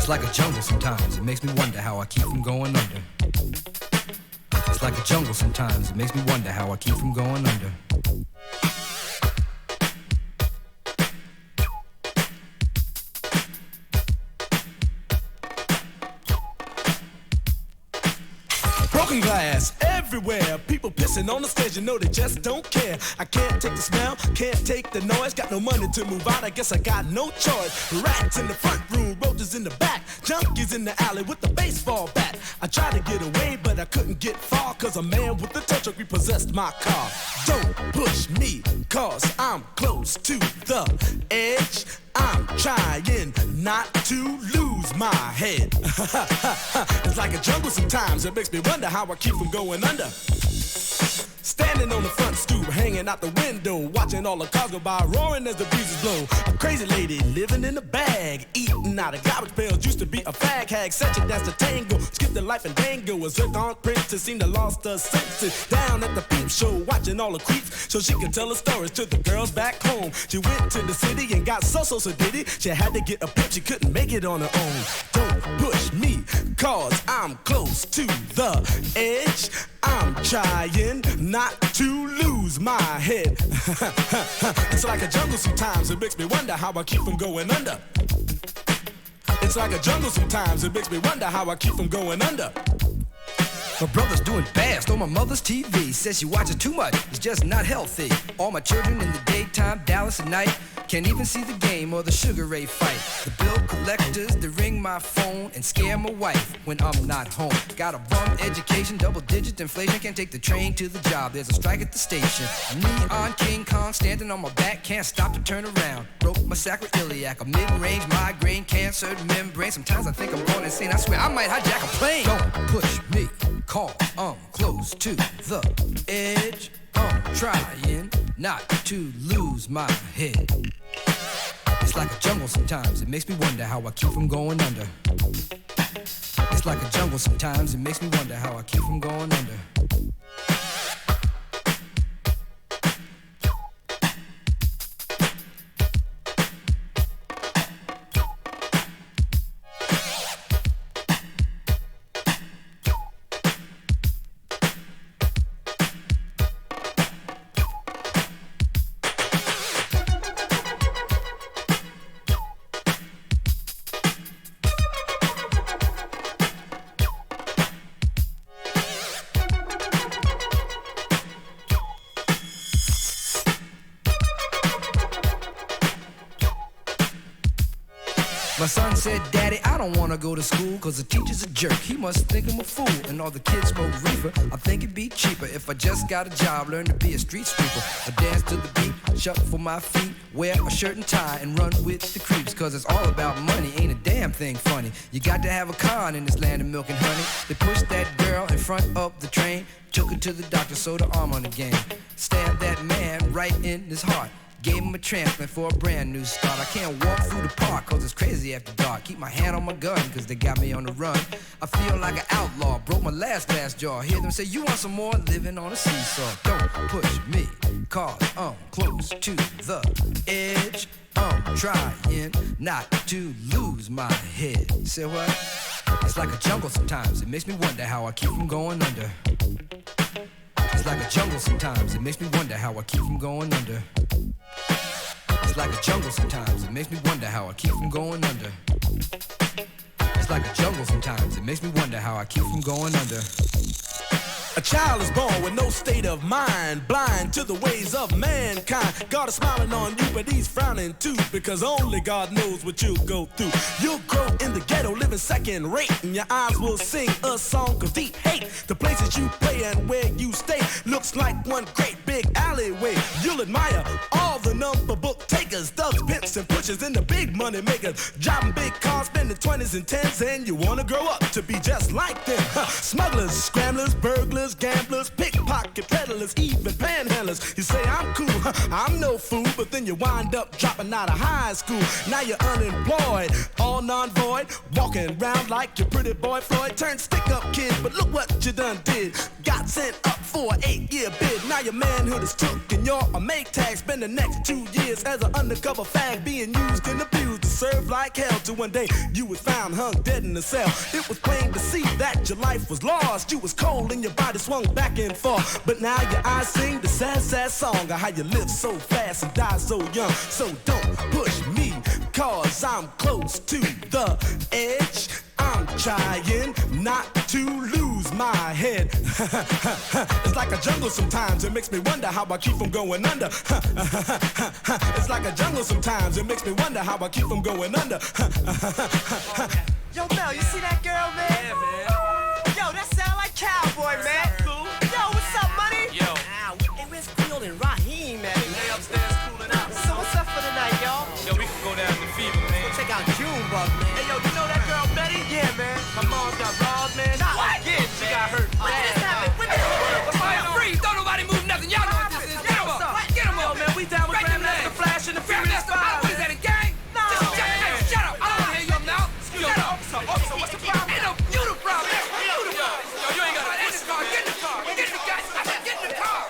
It's like a jungle sometimes, it makes me wonder how I keep from going under. It's like a jungle sometimes, it makes me wonder how I keep from going under. Broken glass everywhere, people pissing on the stage, you know they just don't care. I can't take the smell, can't take the noise, got no money to move out, I guess I got no choice. Rats in the front room, roaches in the back, junkies in the alley with the baseball bat. I tried to get away, but I couldn't get far, cause a man with a tow truck repossessed my car. Don't push me, cause I'm close to the edge. I'm trying not to lose my head. It's like a jungle sometimes, it makes me wonder how I keep from going under. Standing on the front stoop, hanging out the window, watching all the cars go by, roaring as the breezes blow. A crazy lady living in a bag, eating out of garbage pails, used to be a fag hag, such a dance to tango, skipped the life and dango. A zircon princess seemed to lost her senses. Down at the peep show, watching all the creeps, so she could tell her stories to the girls back home. She went to the city and got so did it. She had to get a pimp, she couldn't make it on her own. Don't push me, cause I'm close to the edge. I'm trying not to lose my head. It's like a jungle sometimes, it makes me wonder how I keep from going under. It's like a jungle sometimes, it makes me wonder how I keep from going under. My brother's doing fast on my mother's TV. Says she watches too much, it's just not healthy. All my children in the daytime, Dallas at night. Can't even see the game or the Sugar Ray fight. The bill collectors, they ring my phone and scare my wife when I'm not home. Got a bum education, double-digit inflation. Can't take the train to the job, there's a strike at the station. Neon King Kong standing on my back, can't stop to turn around. Broke my sacroiliac, a mid-range migraine, cancer membrane. Sometimes I think I'm going insane, I swear I might hijack a plane. Don't push me, call, I'm close to the edge. I'm trying not to lose my head. It's like a jungle sometimes, it makes me wonder how I keep from going under. It's like a jungle sometimes, it makes me wonder how I keep from going under. My son said, Daddy, I don't wanna go to school, cause the teacher's a jerk, he must think I'm a fool. And all the kids smoke reefer, I think it'd be cheaper if I just got a job, learn to be a street sweeper. I dance to the beat, shuffle my feet, wear a shirt and tie, and run with the creeps. Cause it's all about money, ain't a damn thing funny. You got to have a con in this land of milk and honey. They pushed that girl in front of the train, took her to the doctor, sewed her arm on the game. Stabbed that man right in his heart, gave him a transplant for a brand new start. I can't walk through the park cause it's crazy after dark. Keep my hand on my gun cause they got me on the run. I feel like an outlaw, broke my last glass jaw. Hear them say, you want some more? Living on a seesaw. Don't push me cause I'm close to the edge. I'm trying not to lose my head. You say what? It's like a jungle sometimes, it makes me wonder how I keep from going under. It's like a jungle sometimes, it makes me wonder how I keep from going under. It's like a jungle sometimes, it makes me wonder how I keep from going under. It's like a jungle sometimes, it makes me wonder how I keep from going under. A child is born with no state of mind, blind to the ways of mankind. God is smiling on you, but he's frowning too, because only God knows what you'll go through. You'll grow in the ghetto, living second rate, and your eyes will sing a song of deep hate. The places you play and where you stay looks like one great big alleyway. You'll admire all the number book takers, thugs, pimps, and pushers, and the big money makers, driving big cars, spending 20s and 10s, and you wanna grow up to be just like them. Smugglers, scramblers, burglars, gamblers, pickpockets, pickpocket peddlers, even panhandlers. You say I'm cool, I'm no fool, but then you wind up dropping out of high school. Now you're unemployed, all non-void, walking around like your pretty boy Floyd. Turned stick-up kid, but look what you done did. Got sent up for an 8-year bid. Now your manhood is took and you're a make tag. Spend the next 2 years as an undercover fag, being used and abused to serve like hell. Till one day you was found hung dead in the cell. It was plain to see that your life was lost. You was cold and your body swung back and forth. But now your eyes sing the sad, sad song of how you live so fast and die so young. So don't push me, cause I'm close to the edge. I'm trying not to lose my head. It's like a jungle sometimes, it makes me wonder how I keep from going under. It's like a jungle sometimes, it makes me wonder how I keep from going under. Yo, Mel, you see that girl, man? Yeah, man. Yo, that sound like Cowboy, man. Cool. Yo, what's up, money? Yo. Ow, hey, where's Field and Raheem, man? Lay upstairs cooling out. So what's up for the night, y'all? Yo, we can go down to Fever, man. Go check out Junebug, man. Hey, yo, you know that girl Betty? Yeah, man. My mom got robbed, man. Nah, What? again, She man. got hurt. When did this happen? When did this happen? Fire free! Don't nobody move nothing. Y'all know what this is. Get 'em What's up. up? Get 'em Yo, up. man, we down with Break them Grandmaster legs. Flash and the Furious Grandmaster, Five. what is that, a gang? No. Just shut up. I don't want to hear your mouth. Shut up. Officer, what's the problem? Ain't no you the problem. You the problem. Yo, you ain't got to get in the car. Get in the car. Get in the car. I said get in the car.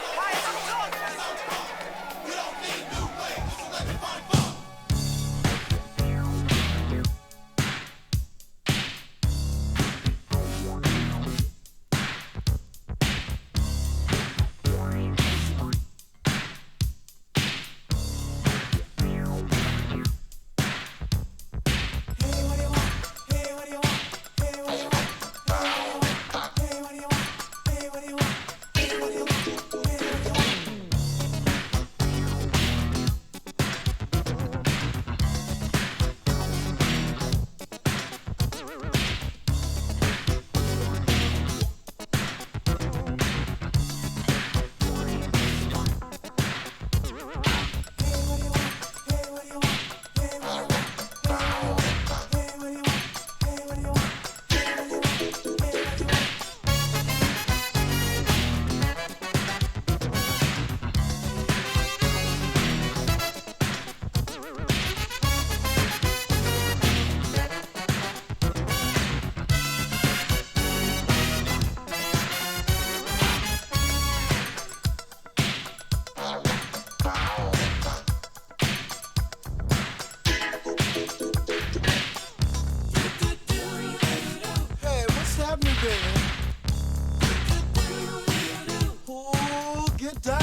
Oh, get down.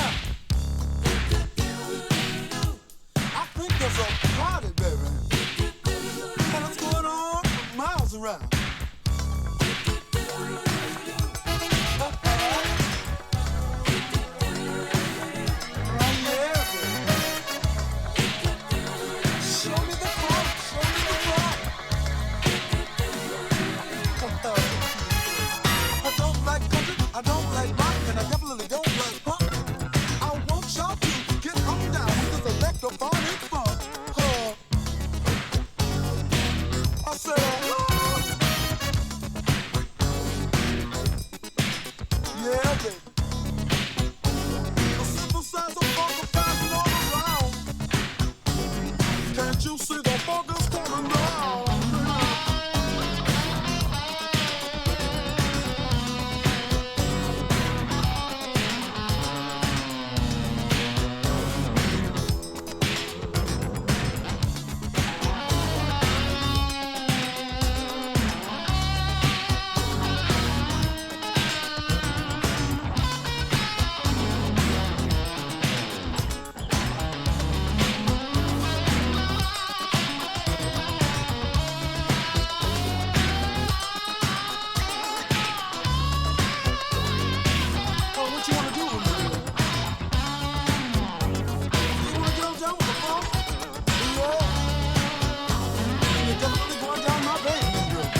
I think there's a party, baby. And it's going on for miles around. Oh, yeah, baby. Show me the funk, show me the funk. I don't like country, I don't like rock, and I definitely don't like punk. I want y'all to get on down with this electrophonic funk. I said, oh, yeah, baby. The synthesizer funk is passing all around. Can't you see the funk is coming down? Oh, what you wanna do with me? You wanna get on down with the funk? Yeah. You're definitely going down my vein, girl.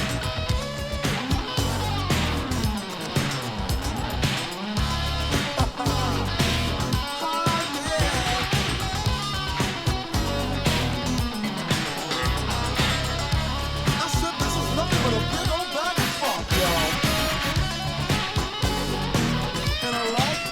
Oh, yeah. I said this is nothing but a big old bag of funk, y'all. And I like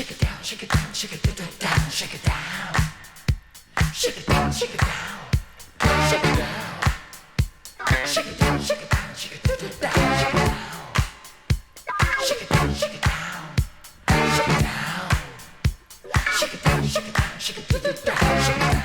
Shake it down, shake it down, shake it down, shake it down. Shake it down, shake it down. Shake it down. Shake it down, shake it down, shake it down, shake it down. Shake it down, shake it down. Shake it down. Shake it down, shake it down, shake it down, shake it down.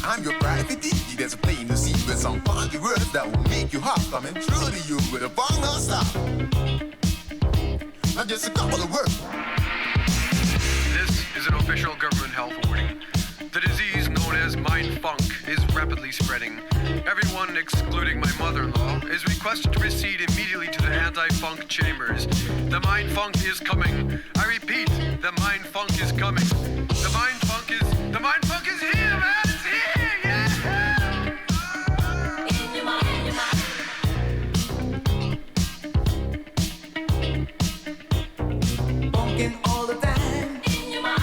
I'm your private DJ that's playing the secrets on funky words that will make you hop. Coming through to you with a funk non-stop. Now just a couple of words. This is an open spreading. Everyone, excluding my mother-in-law, is requested to proceed immediately to the anti-funk chambers. The mind funk is coming. I repeat, the mind funk is coming. The mind funk is here, man! It's here! Yeah! In your mind, in your mind. Funkin' all the time. In your mind.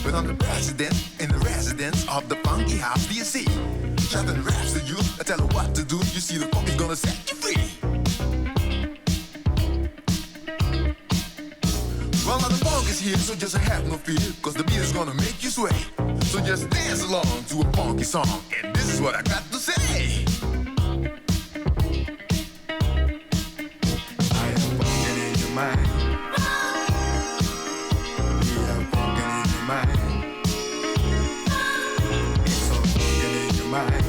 But I'm the president and the residents of the funky house, do you see? Shouting raps to you, I tell her what to do. You see, the funk is gonna set you free. Well, now the funk is here, so just have no fear, cause the beat is gonna make you sway. So just dance along to a funky song, and this is what I got to say. I am funkin' in your mind. We are funkin' in your mind. It's all funkin' in your mind.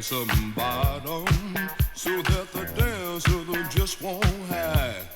some bottom so that the dancer just won't hide.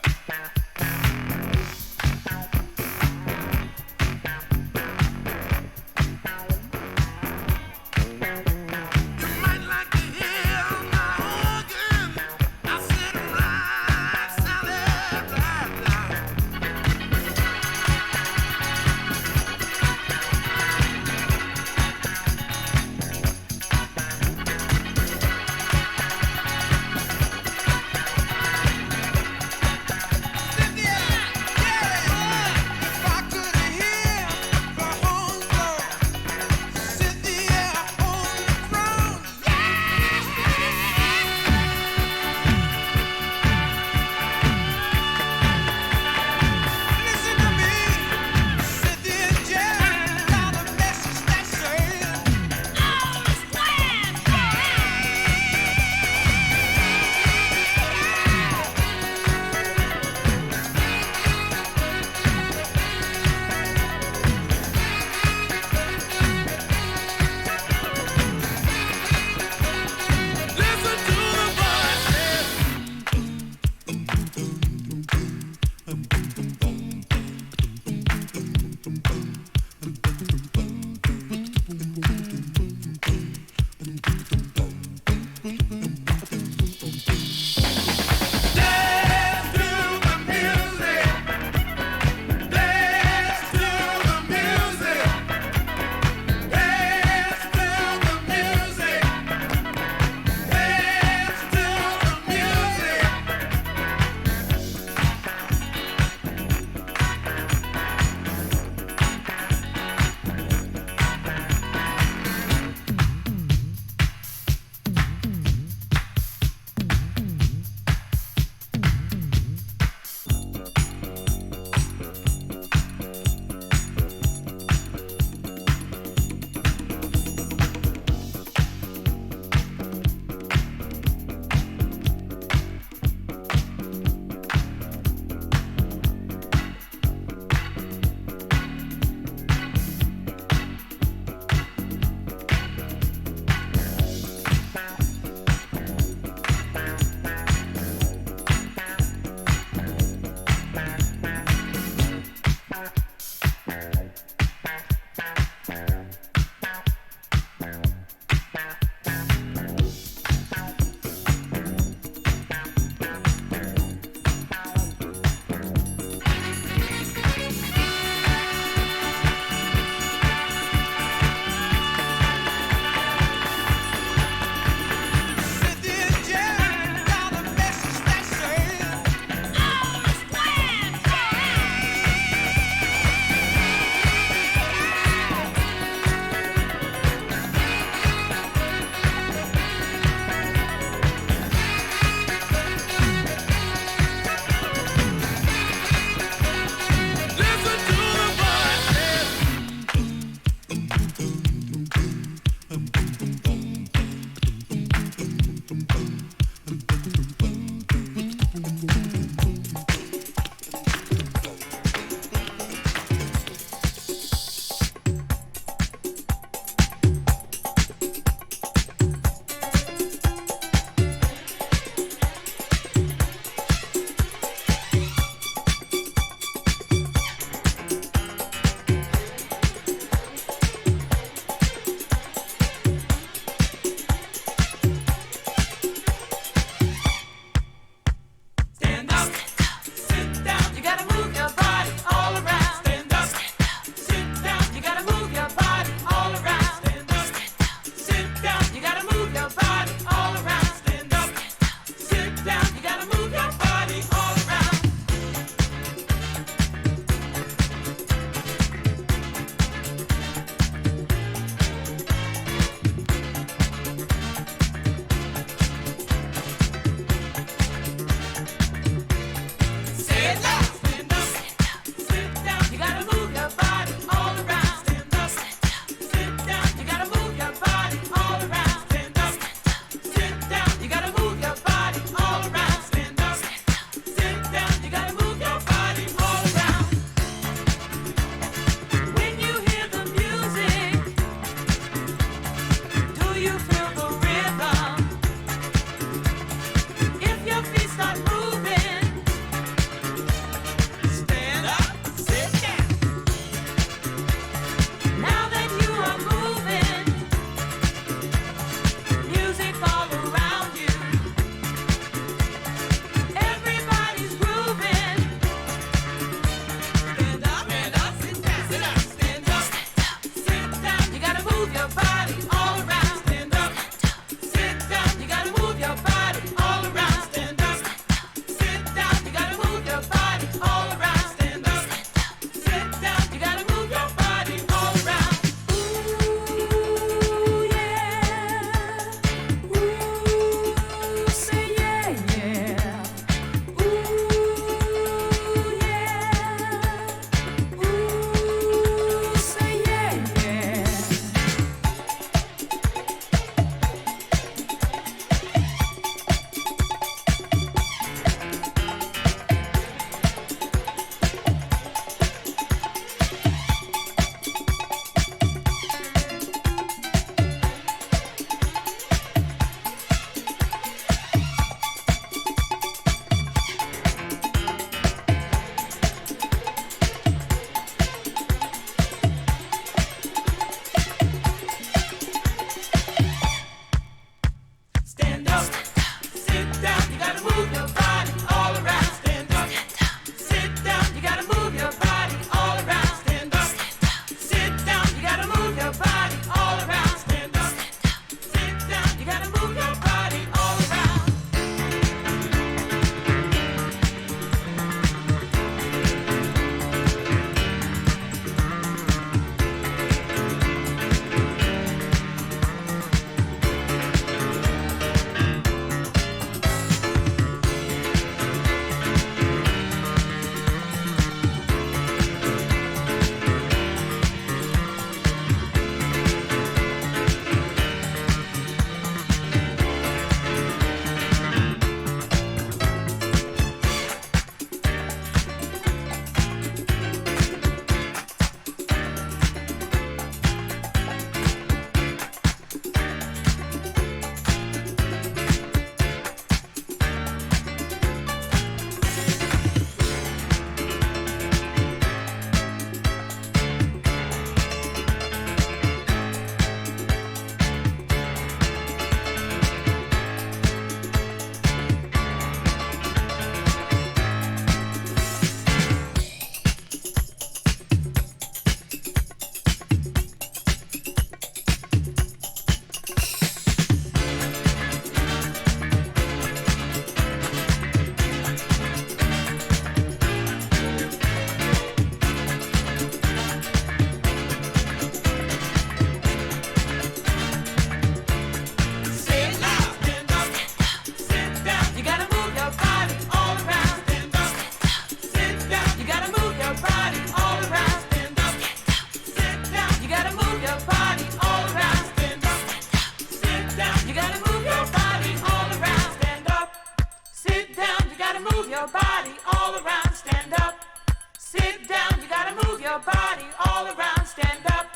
all around. Stand up,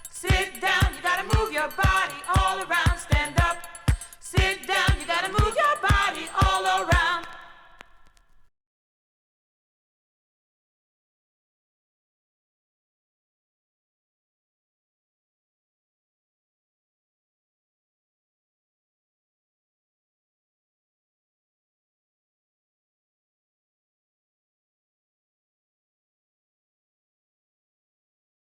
sit down, you gotta move your body all around.